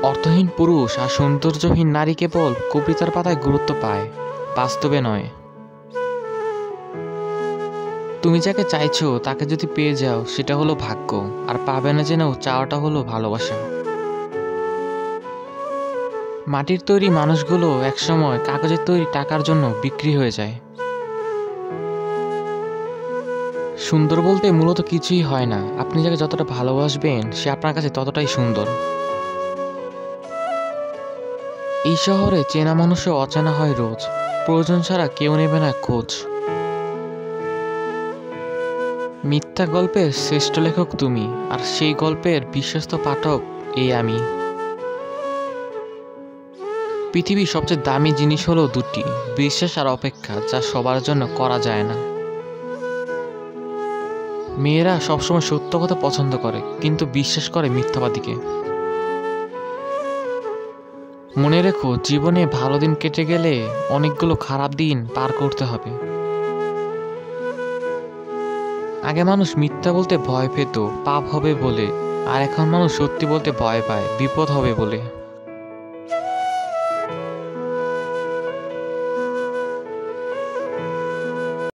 অর্থহীন পুরুষ আর সৌন্দর্যহীন নারী কেবল কবিতার পাতায় গুরুত্ব পায়, বাস্তবে নয়। তুমি যাকে চাইছো তাকে যদি পেয়ে যাও সেটা হলো ভাগ্য, আর পাবে না জেনেও চাওয়াটা হলো ভালোবাসা। মাটির তৈরি মানুষগুলো একসময় কাগজের তৈরি টাকার জন্য বিক্রি হয়ে যায়। সুন্দর বলতে মূলত কিছুই হয় না, আপনি যাকে যতটা ভালোবাসবেন সে আপনার কাছে ততটাই সুন্দর। এই শহরে চেনা মানুষও অচেনা হয় রোজ, প্রয়োজন ছাড়া কেউ নেবে না খোঁজ। মিথ্যা গল্পের শ্রেষ্ঠ লেখক তুমি, আর সেই গল্পের বিশ্বস্ত পাঠক এই আমি। পৃথিবীর সবচেয়ে দামি জিনিস হলো দুটি, বিশ্বাস আর অপেক্ষা, যা সবার জন্য করা যায় না। মেয়েরা সবসময় সত্য কথা পছন্দ করে, কিন্তু বিশ্বাস করে মিথ্যাবাদীকে। মনে রেখো, জীবনে ভালো দিন কেটে গেলে অনেকগুলো খারাপ দিন পার করতে হবে। আগে মানুষ মিথ্যা বলতে ভয় পেত পাপ হবে বলে, আর এখন মানুষ সত্যি বলতে ভয় পায় বিপদ হবে বলে।